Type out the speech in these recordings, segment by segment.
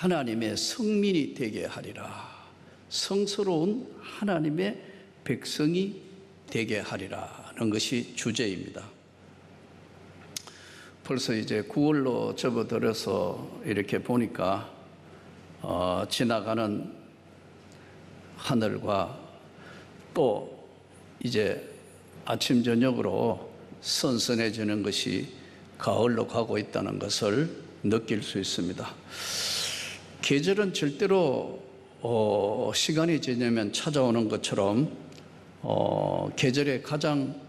하나님의 성민이 되게 하리라. 성스러운 하나님의 백성이 되게 하리라는 것이 주제입니다. 벌써 이제 9월로 접어들어서 이렇게 보니까 지나가는 하늘과 또 이제 아침 저녁으로 선선해지는 것이 가을로 가고 있다는 것을 느낄 수 있습니다. 계절은 절대로 시간이 지나면 찾아오는 것처럼 계절에 가장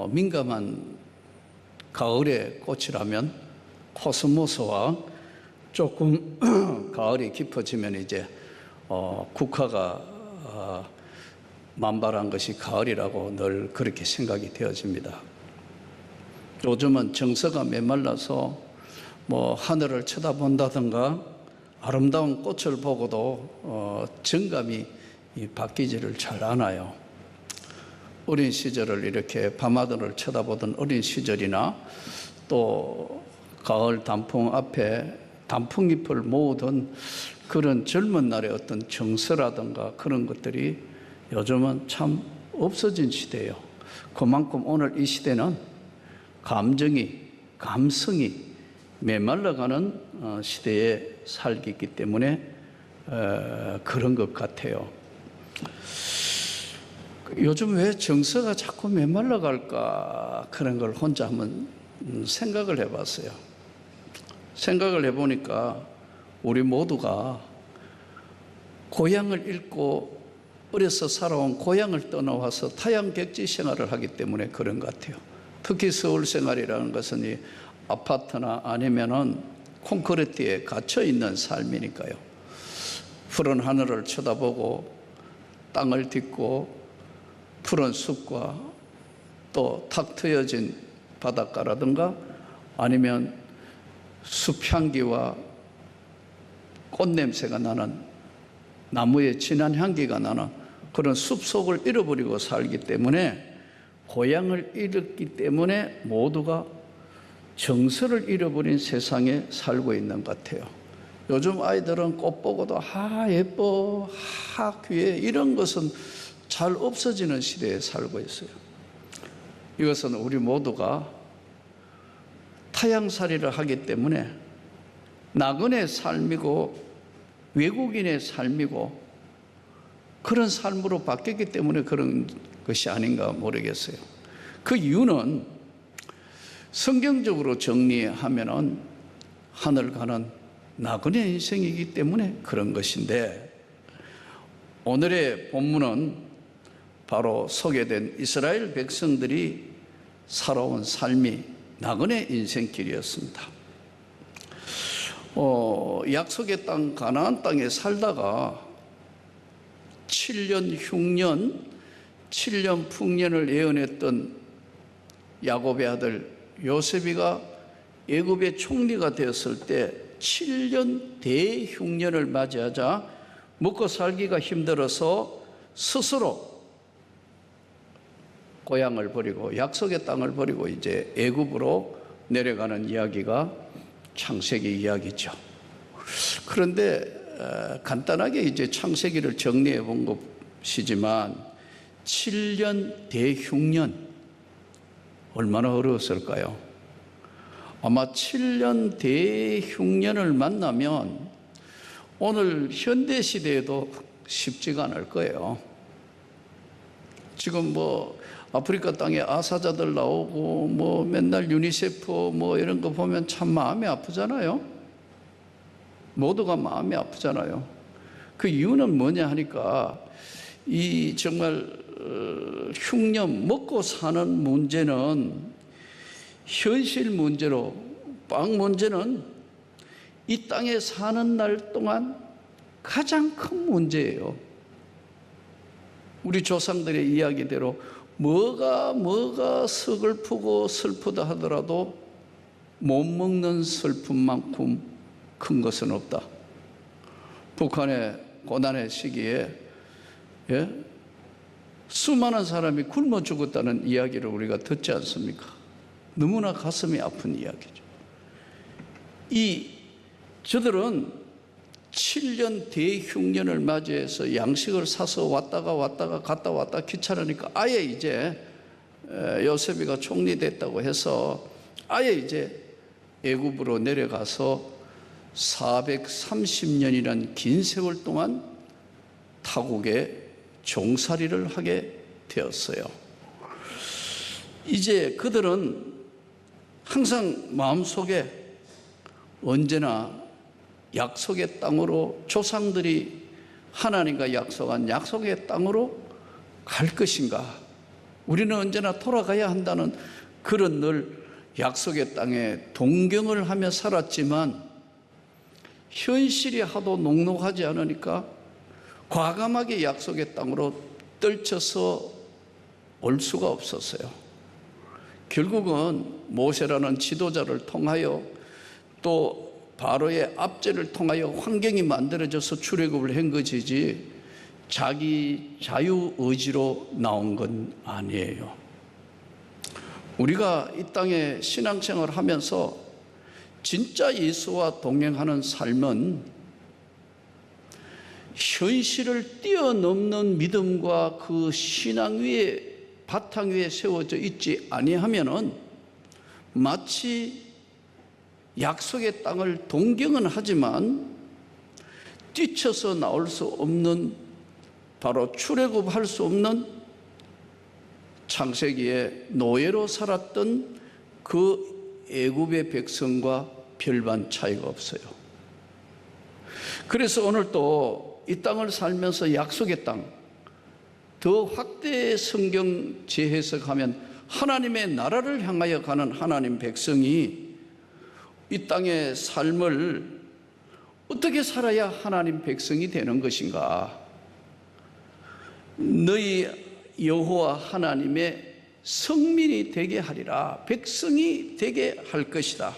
민감한 가을의 꽃이라면 코스모스와 조금 가을이 깊어지면 이제 국화가 만발한 것이 가을이라고 늘 그렇게 생각이 되어집니다. 요즘은 정서가 메말라서 뭐 하늘을 쳐다본다든가 아름다운 꽃을 보고도 정감이 바뀌지를 잘 않아요. 어린 시절을 이렇게 밤하늘을 쳐다보던 어린 시절이나 또 가을 단풍 앞에 단풍잎을 모으던 그런 젊은 날의 어떤 정서라든가 그런 것들이 요즘은 참 없어진 시대예요. 그만큼 오늘 이 시대는 감성이 메말라가는 시대에 살기 있기 때문에 그런 것 같아요. 요즘 왜 정서가 자꾸 메말라갈까 그런 걸 혼자 한번 생각을 해봤어요. 생각을 해보니까 우리 모두가 고향을 잃고 어려서 살아온 고향을 떠나와서 타양객지 생활을 하기 때문에 그런 것 같아요. 특히 서울 생활이라는 것은 이 아파트나 아니면은 콘크리트에 갇혀 있는 삶이니까요. 푸른 하늘을 쳐다보고 땅을 딛고 푸른 숲과 또 탁 트여진 바닷가라든가 아니면 숲향기와 꽃냄새가 나는 나무의 진한 향기가 나는 그런 숲속을 잃어버리고 살기 때문에 고향을 잃었기 때문에 모두가 정서를 잃어버린 세상에 살고 있는 것 같아요. 요즘 아이들은 꽃 보고도 예뻐, 귀해 이런 것은 잘 없어지는 시대에 살고 있어요. 이것은 우리 모두가 타향살이를 하기 때문에 나그네 삶이고 외국인의 삶이고 그런 삶으로 바뀌었기 때문에 그런 것이 아닌가 모르겠어요. 그 이유는 성경적으로 정리하면은 하늘 가는 나그네 인생이기 때문에 그런 것인데, 오늘의 본문은 바로 소개된 이스라엘 백성들이 살아온 삶이 나그네 인생길이었습니다. 약속의 땅 가나안 땅에 살다가 7년 흉년, 7년 풍년을 예언했던 야곱의 아들 요셉이가 애굽의 총리가 되었을 때 7년 대흉년을 맞이하자 먹고 살기가 힘들어서 스스로 고향을 버리고 약속의 땅을 버리고 이제 애굽으로 내려가는 이야기가 창세기 이야기죠. 그런데 간단하게 이제 창세기를 정리해 본 것이지만 7년 대흉년 얼마나 어려웠을까요? 아마 7년 대흉년을 만나면 오늘 현대 시대에도 쉽지가 않을 거예요. 지금 뭐 아프리카 땅에 아사자들 나오고 뭐 맨날 유니세프 뭐 이런 거 보면 참 마음이 아프잖아요. 모두가 마음이 아프잖아요. 그 이유는 뭐냐 하니까 이 정말 흉년 먹고 사는 문제는 현실 문제로 빵 문제는 이 땅에 사는 날 동안 가장 큰 문제예요. 우리 조상들의 이야기대로 뭐가 서글프고 슬프다 하더라도 못 먹는 슬픔만큼 큰 것은 없다. 북한의 고난의 시기에 수많은 사람이 굶어 죽었다는 이야기를 우리가 듣지 않습니까? 너무나 가슴이 아픈 이야기죠. 저들은 7년 대흉년을 맞이해서 양식을 사서 왔다가 갔다 왔다 귀찮으니까 아예 이제 요셉이가 총리됐다고 해서 아예 이제 애굽으로 내려가서 430년이라는 긴 세월 동안 타국에 종살이를 하게 되었어요. 이제 그들은 항상 마음속에 언제나 약속의 땅으로, 조상들이 하나님과 약속한 약속의 땅으로 갈 것인가, 우리는 언제나 돌아가야 한다는 그런 늘 약속의 땅에 동경을 하며 살았지만 현실이 하도 녹록하지 않으니까 과감하게 약속의 땅으로 떨쳐서 올 수가 없었어요. 결국은 모세라는 지도자를 통하여 또 바로의 압제를 통하여 환경이 만들어져서 출애굽을 한 것이지 자기 자유의지로 나온 건 아니에요. 우리가 이 땅에 신앙생활을 하면서 진짜 예수와 동행하는 삶은 현실을 뛰어넘는 믿음과 그 신앙 위에, 바탕 위에 세워져 있지 아니하면은 마치 약속의 땅을 동경은 하지만 뛰쳐서 나올 수 없는, 바로 출애굽할 수 없는 창세기에 노예로 살았던 그 애굽의 백성과 별반 차이가 없어요. 그래서 오늘 또 이 땅을 살면서 약속의 땅, 더 확대 성경 재해석하면 하나님의 나라를 향하여 가는 하나님 백성이 이 땅의 삶을 어떻게 살아야 하나님 백성이 되는 것인가? 너희 여호와 하나님의 성민이 되게 하리라, 백성이 되게 할 것이다.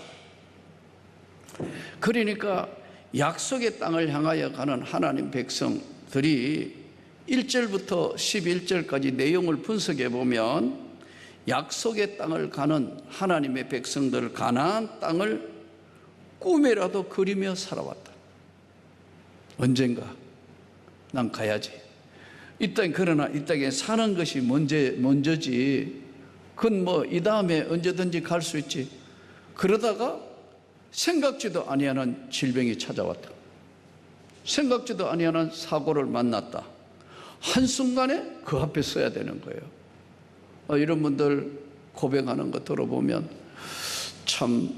그러니까 약속의 땅을 향하여 가는 하나님 백성들이 1절부터 11절까지 내용을 분석해 보면 약속의 땅을 가는 하나님의 백성들, 가나안 땅을 꿈에라도 그리며 살아왔다. 언젠가 난 가야지. 그러나 이 땅에 사는 것이 먼저지. 그건 뭐 이 다음에 언제든지 갈 수 있지. 그러다가 생각지도 아니하는 질병이 찾아왔다. 생각지도 아니하는 사고를 만났다. 한순간에 그 앞에 서야 되는 거예요. 이런 분들 고백하는 거 들어보면 참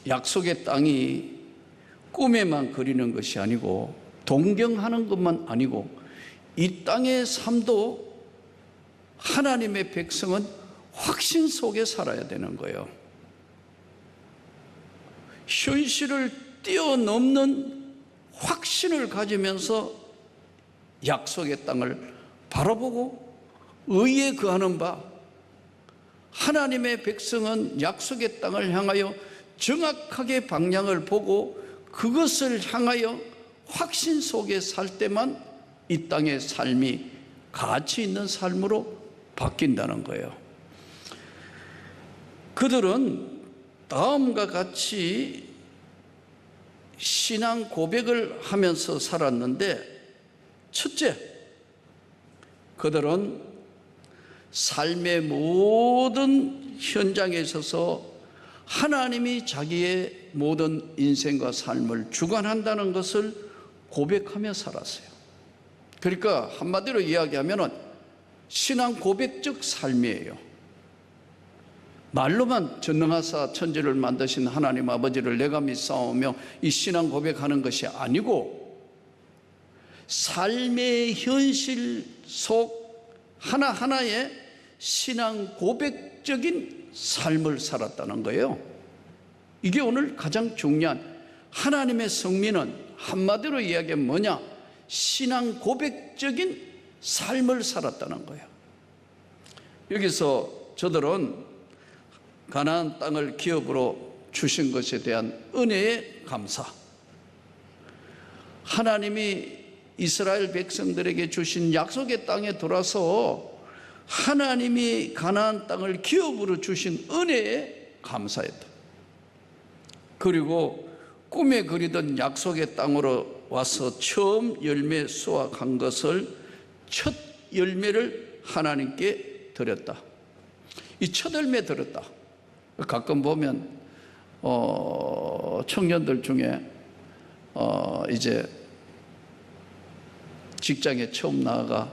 약속의 땅이 꿈에만 그리는 것이 아니고 동경하는 것만 아니고 이 땅의 삶도 하나님의 백성은 확신 속에 살아야 되는 거예요. 현실을 뛰어넘는 확신을 가지면서 약속의 땅을 바라보고 의에 거하는 바, 하나님의 백성은 약속의 땅을 향하여 정확하게 방향을 보고 그것을 향하여 확신 속에 살 때만 이 땅의 삶이 가치 있는 삶으로 바뀐다는 거예요. 그들은 다음과 같이 신앙 고백을 하면서 살았는데, 첫째, 그들은 삶의 모든 현장에 있어서 하나님이 자기의 모든 인생과 삶을 주관한다는 것을 고백하며 살았어요. 그러니까 한마디로 이야기하면 신앙 고백적 삶이에요. 말로만 전능하사 천지를 만드신 하나님 아버지를 내가 믿사오며 이 신앙 고백하는 것이 아니고 삶의 현실 속 하나하나의 신앙 고백적인 삶을 살았다는 거예요. 이게 오늘 가장 중요한, 하나님의 성민은 한마디로 이야기하면 뭐냐? 신앙 고백적인 삶을 살았다는 거예요. 여기서 저들은 가나안 땅을 기업으로 주신 것에 대한 은혜의 감사, 하나님이 이스라엘 백성들에게 주신 약속의 땅에 돌아서 하나님이 가나안 땅을 기업으로 주신 은혜에 감사했다. 그리고 꿈에 그리던 약속의 땅으로 와서 처음 열매 수확한 것을 첫 열매를 하나님께 드렸다. 이 첫 열매 드렸다. 가끔 보면 청년들 중에 이제 직장에 처음 나아가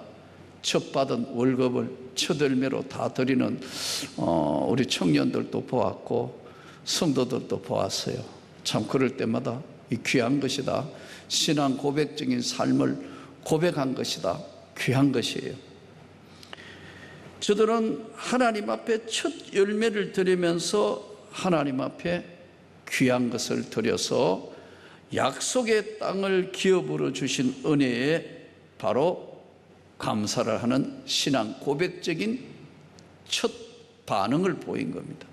첫 받은 월급을 첫 열매로 다 드리는 우리 청년들도 보았고 성도들도 보았어요. 참 그럴 때마다 이 귀한 것이다. 신앙 고백적인 삶을 고백한 것이다. 귀한 것이에요. 저들은 하나님 앞에 첫 열매를 드리면서 하나님 앞에 귀한 것을 드려서 약속의 땅을 기업으로 주신 은혜에 바로 감사를 하는 신앙 고백적인 첫 반응을 보인 겁니다.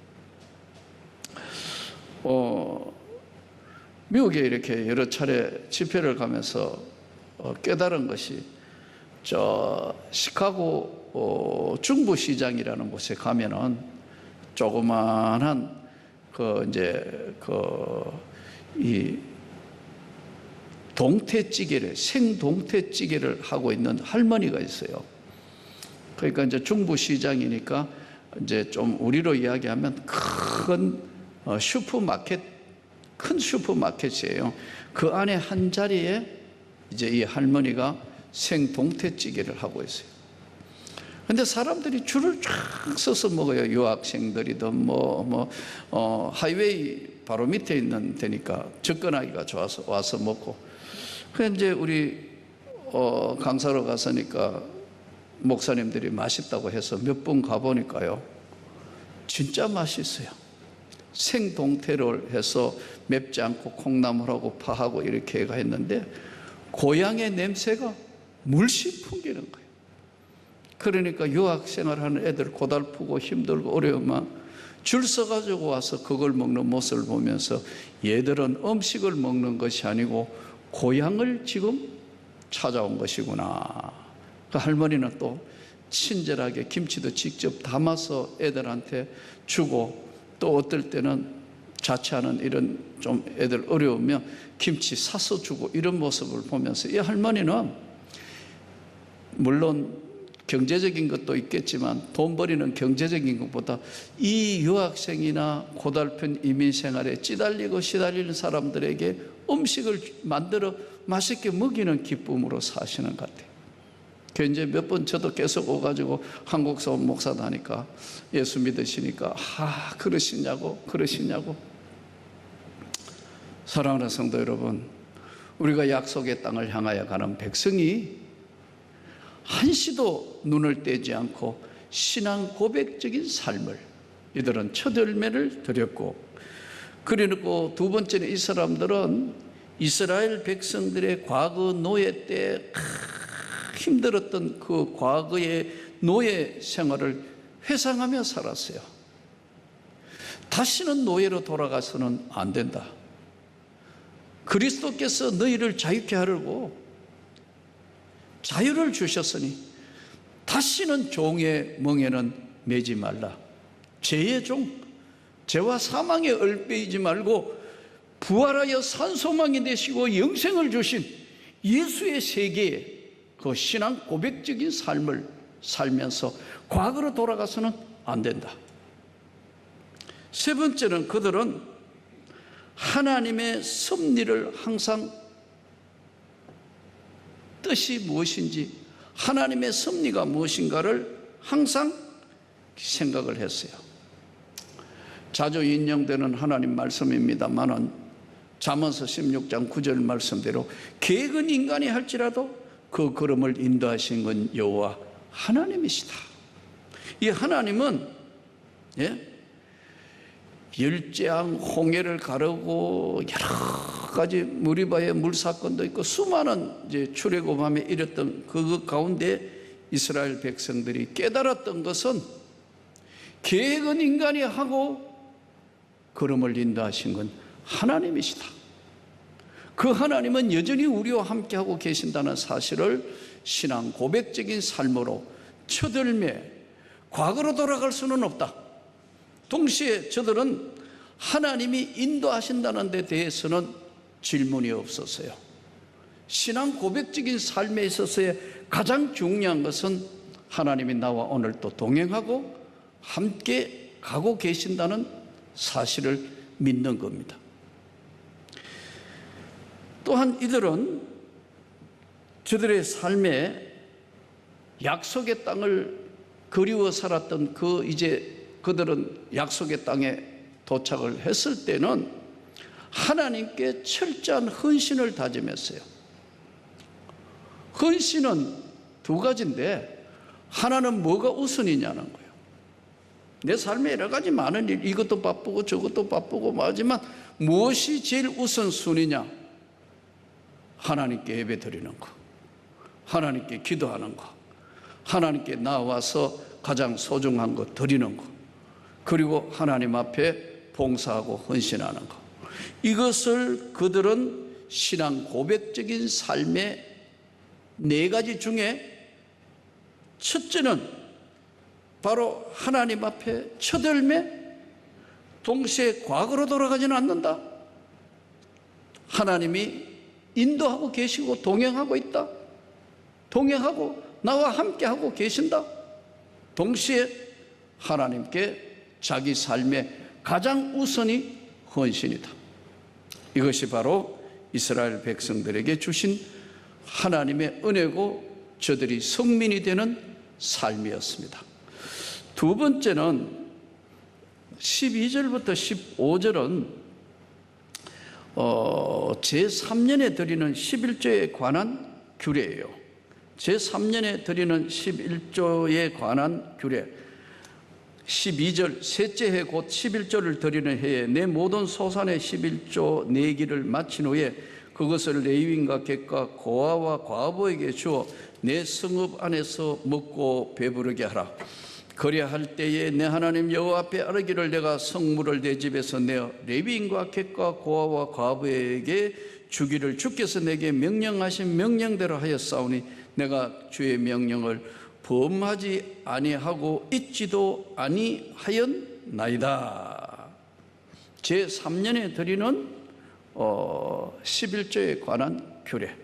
미국에 이렇게 여러 차례 집회를 가면서 깨달은 것이 저 시카고 중부시장이라는 곳에 가면은 조그만한 이 동태찌개를 생동태찌개를 하고 있는 할머니가 있어요. 그러니까 이제 중부시장이니까 이제 좀 우리로 이야기하면 큰 슈퍼마켓, 큰 슈퍼마켓이에요. 그 안에 한 자리에 이제 이 할머니가 생동태찌개를 하고 있어요. 근데 사람들이 줄을 쫙 서서 먹어요. 유학생들이든 하이웨이 바로 밑에 있는 데니까 접근하기가 좋아서 와서 먹고. 그래서 이제 우리 강사로 갔으니까 목사님들이 맛있다고 해서 몇 번 가보니까요, 진짜 맛있어요. 생동태를 해서 맵지 않고 콩나물하고 파하고 이렇게 했는데 고향의 냄새가 물씬 풍기는 거예요. 그러니까 유학생활 하는 애들 고달프고 힘들고 어려우면 줄 서가지고 와서 그걸 먹는 모습을 보면서 얘들은 음식을 먹는 것이 아니고 고향을 지금 찾아온 것이구나. 그 할머니는 또 친절하게 김치도 직접 담아서 애들한테 주고, 또 어떨 때는 자취하는 이런 좀 애들 어려우면 김치 사서 주고, 이런 모습을 보면서 이 할머니는 물론 경제적인 것도 있겠지만 돈 버리는 경제적인 것보다 이 유학생이나 고달픈 이민 생활에 찌달리고 시달리는 사람들에게 음식을 만들어 맛있게 먹이는 기쁨으로 사시는 것 같아요. 그 이제 몇 번 저도 계속 오가지고 한국서 온 목사도 하니까 예수 믿으시니까 그러시냐고. 사랑하는 성도 여러분, 우리가 약속의 땅을 향하여 가는 백성이 한시도 눈을 떼지 않고 신앙 고백적인 삶을, 이들은 첫 열매를 드렸고, 그리고 두 번째는 이 사람들은 이스라엘 백성들의 과거 노예 때 힘들었던 그 과거의 노예 생활을 회상하며 살았어요. 다시는 노예로 돌아가서는 안 된다. 그리스도께서 너희를 자유케 하려고 자유를 주셨으니 다시는 종의 멍에는 매지 말라. 죄의 종, 죄와 사망에 얼빼이지 말고 부활하여 산소망이 되시고 영생을 주신 예수의 세계에 그 신앙 고백적인 삶을 살면서 과거로 돌아가서는 안 된다. 세 번째는 그들은 하나님의 섭리를 항상, 뜻이 무엇인지, 하나님의 섭리가 무엇인가를 항상 생각을 했어요. 자주 인용되는 하나님 말씀입니다만은 잠언서 16장 9절 말씀대로 계획은 인간이 할지라도 그 걸음을 인도하신 건 여호와 하나님이시다. 이 하나님은 열재앙, 홍해를 가르고 여러 가지 무리바의 물사건도 있고 수많은 이제 출애굽함에 이랬던 그 가운데 이스라엘 백성들이 깨달았던 것은 계획은 인간이 하고 걸음을 인도하신 건 하나님이시다. 그 하나님은 여전히 우리와 함께하고 계신다는 사실을 신앙 고백적인 삶으로 첫 열매, 과거로 돌아갈 수는 없다. 동시에 저들은 하나님이 인도하신다는 데 대해서는 질문이 없었어요. 신앙 고백적인 삶에 있어서의 가장 중요한 것은 하나님이 나와 오늘 또 동행하고 함께 가고 계신다는 사실을 믿는 겁니다. 또한 이들은 저들의 삶에 약속의 땅을 그리워 살았던 그들은 약속의 땅에 도착을 했을 때는 하나님께 철저한 헌신을 다짐했어요. 헌신은 두 가지인데 하나는 뭐가 우선이냐는 거예요. 내 삶에 여러 가지 많은 일, 이것도 바쁘고 저것도 바쁘고 하지만 무엇이 제일 우선순위냐? 하나님께 예배 드리는 거, 하나님께 기도하는 거, 하나님께 나와서 가장 소중한 거 드리는 거, 그리고 하나님 앞에 봉사하고 헌신하는 거. 이것을 그들은 신앙 고백적인 삶의 네 가지 중에 첫째는 바로 하나님 앞에 첫 열매, 동시에 과거로 돌아가지는 않는다. 하나님이 인도하고 계시고 동행하고 있다. 동행하고 나와 함께하고 계신다. 동시에 하나님께 자기 삶의 가장 우선이 헌신이다. 이것이 바로 이스라엘 백성들에게 주신 하나님의 은혜고 저들이 성민이 되는 삶이었습니다. 두 번째는 12절부터 15절은 제3년에 드리는 11조에 관한 규례예요. 제3년에 드리는 11조에 관한 규례. 12절 셋째 해 곧 11조를 드리는 해에 내 모든 소산의 11조 내기를 마친 후에 그것을 레위인과 객과 고아와 과부에게 주어 내 성읍 안에서 먹고 배부르게 하라. 그리할 때에 내 하나님 여호와 앞에 아뢰기를 내가 성물을 내 집에서 내어 레위인과 객과 고아와 과부에게 주기를 주께서 내게 명령하신 명령대로 하였사오니 내가 주의 명령을 범하지 아니하고 잊지도 아니하였나이다. 제3년에 드리는 11조에 관한 규례.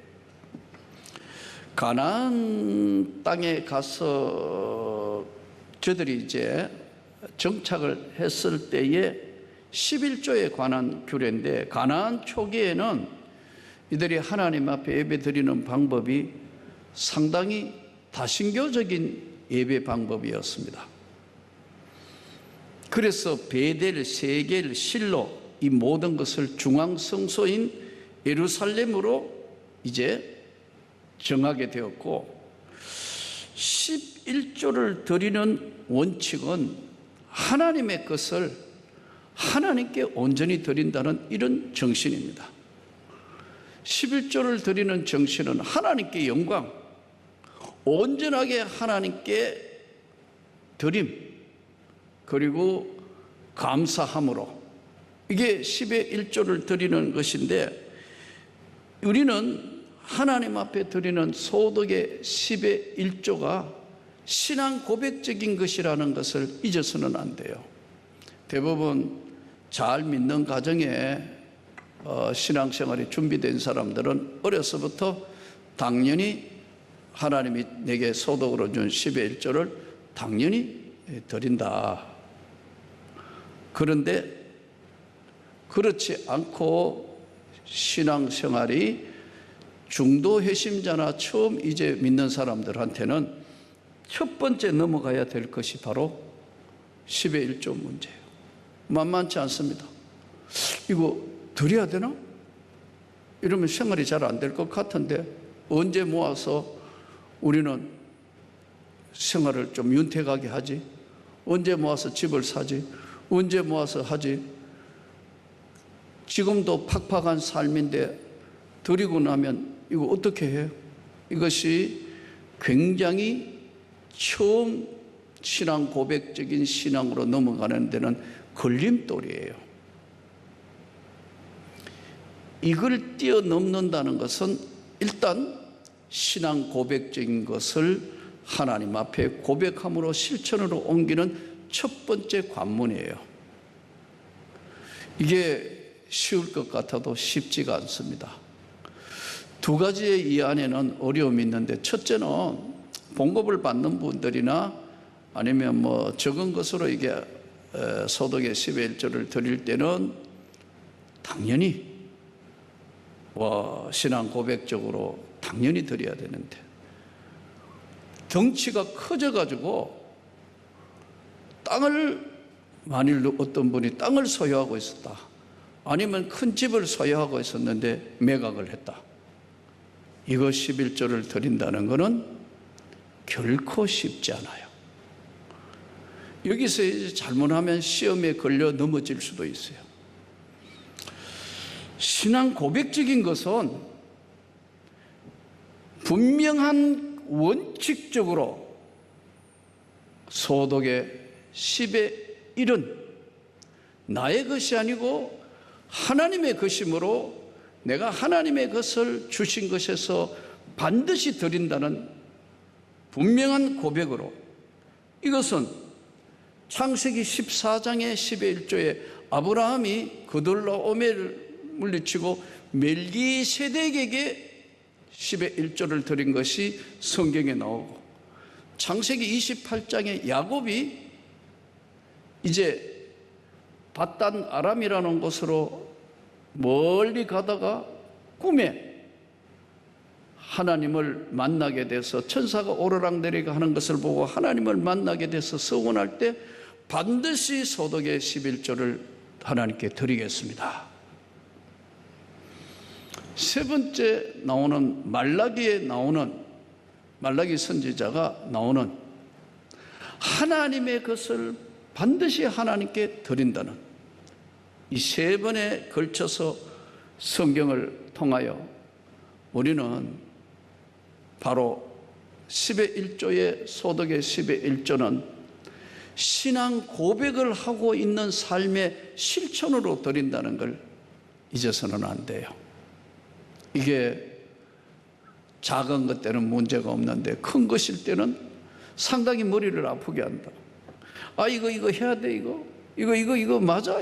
가나안 땅에 가서 저들이 이제 정착을 했을 때에 11조에 관한 규례인데, 가나안 초기에는 이들이 하나님 앞에 예배 드리는 방법이 상당히 다신교적인 예배 방법이었습니다. 그래서 베델, 세겔, 실로 이 모든 것을 중앙성소인 예루살렘으로 이제 정하게 되었고, 11조를 드리는 원칙은 하나님의 것을 하나님께 온전히 드린다는 이런 정신입니다. 11조를 드리는 정신은 하나님께 영광, 온전하게 하나님께 드림, 그리고 감사함으로, 이게 10의 1조를 드리는 것인데, 우리는 하나님 앞에 드리는 소득의 10의 1조가 신앙 고백적인 것이라는 것을 잊어서는 안 돼요. 대부분 잘 믿는 가정에 신앙생활이 준비된 사람들은 어려서부터 당연히 하나님이 내게 소득으로 준 10의 1조를 당연히 드린다. 그런데 그렇지 않고 신앙생활이 중도 회심자나 처음 이제 믿는 사람들한테는 첫 번째 넘어가야 될 것이 바로 10의 1조 문제예요. 만만치 않습니다. 이거 드려야 되나? 이러면 생활이 잘 안 될 것 같은데 언제 모아서 우리는 생활을 좀 윤택하게 하지? 언제 모아서 집을 사지? 언제 모아서 하지? 지금도 팍팍한 삶인데 드리고 나면 이거 어떻게 해요? 이것이 굉장히 처음 신앙 고백적인 신앙으로 넘어가는 데는 걸림돌이에요. 이걸 뛰어넘는다는 것은 일단 신앙 고백적인 것을 하나님 앞에 고백함으로 실천으로 옮기는 첫 번째 관문이에요. 이게 쉬울 것 같아도 쉽지가 않습니다. 두 가지의 이 안에는 어려움이 있는데, 첫째는 봉급을 받는 분들이나 아니면 뭐 적은 것으로 이게 소득의 10의 1조를 드릴 때는 당연히 신앙 고백적으로 당연히 드려야 되는데, 덩치가 커져가지고 땅을, 만일 어떤 분이 땅을 소유하고 있었다, 아니면 큰 집을 소유하고 있었는데 매각을 했다, 이거 11조를 드린다는 것은 결코 쉽지 않아요. 여기서 이제 잘못하면 시험에 걸려 넘어질 수도 있어요. 신앙 고백적인 것은 분명한 원칙적으로 소득의 10의 1은 나의 것이 아니고 하나님의 것이므로 내가 하나님의 것을 주신 것에서 반드시 드린다는 분명한 고백으로, 이것은 창세기 14장의 10의 1조에 아브라함이 그돌라오멜을 물리치고 멜기세덱에게 10의 1조를 드린 것이 성경에 나오고, 창세기 28장에 야곱이 이제 밧단 아람이라는 곳으로 멀리 가다가 꿈에 하나님을 만나게 돼서, 천사가 오르락내리락 하는 것을 보고 하나님을 만나게 돼서 서원할 때 반드시 소득의 11조를 하나님께 드리겠습니다. 세 번째 나오는 말라기에 나오는, 말라기 선지자가 나오는 하나님의 것을 반드시 하나님께 드린다는 이 세 번에 걸쳐서 성경을 통하여 우리는 바로 10의 1조의 소득의 10의 1조는 신앙 고백을 하고 있는 삶의 실천으로 드린다는 걸 잊어서는 안 돼요. 이게 작은 것 때는 문제가 없는데 큰 것일 때는 상당히 머리를 아프게 한다. 이거 해야 돼, 이거 맞아,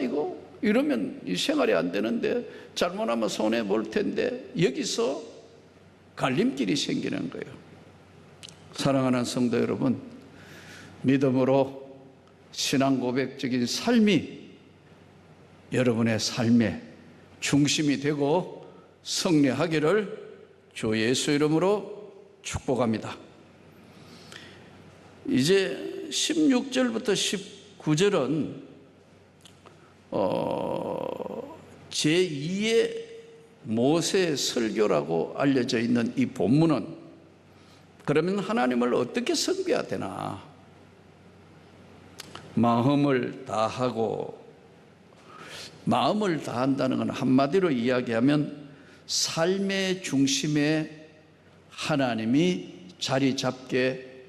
이러면 이 생활이 안 되는데, 잘못하면 손해 볼 텐데, 여기서 갈림길이 생기는 거예요. 사랑하는 성도 여러분, 믿음으로 신앙 고백적인 삶이 여러분의 삶의 중심이 되고 승리하기를 주 예수 이름으로 축복합니다. 이제 16절부터 19절은 제2의 모세 설교라고 알려져 있는 이 본문은, 그러면 하나님을 어떻게 섬겨야 되나? 마음을 다하고, 마음을 다한다는 건 한마디로 이야기하면 삶의 중심에 하나님이 자리 잡게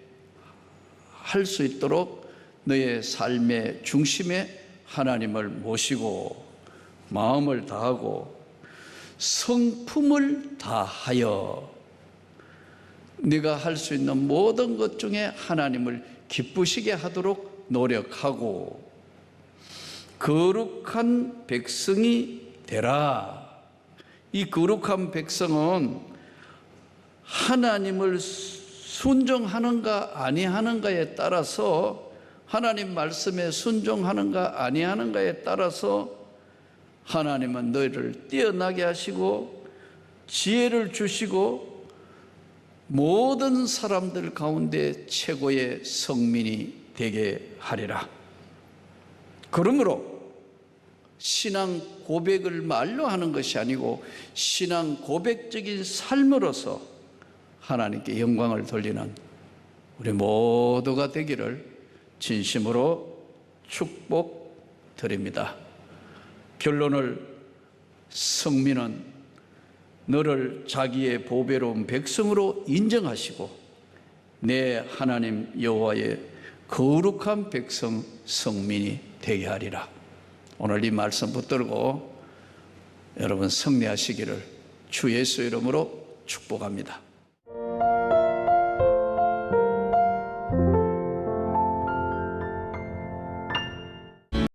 할 수 있도록 너의 삶의 중심에 하나님을 모시고, 마음을 다하고 성품을 다하여 네가 할 수 있는 모든 것 중에 하나님을 기쁘시게 하도록 노력하고 거룩한 백성이 되라. 이 거룩한 백성은 하나님을 순종하는가 아니하는가에 따라서, 하나님 말씀에 순종하는가 아니하는가에 따라서 하나님은 너희를 뛰어나게 하시고 지혜를 주시고 모든 사람들 가운데 최고의 성민이 되게 하리라. 그러므로 신앙 고백을 말로 하는 것이 아니고 신앙 고백적인 삶으로서 하나님께 영광을 돌리는 우리 모두가 되기를 진심으로 축복드립니다. 결론을, 성민은 너를 자기의 보배로운 백성으로 인정하시고 내 하나님 여호와의 거룩한 백성 성민이 되게 하리라. 오늘 이 말씀 붙들고 여러분 승리하시기를 주 예수 이름으로 축복합니다.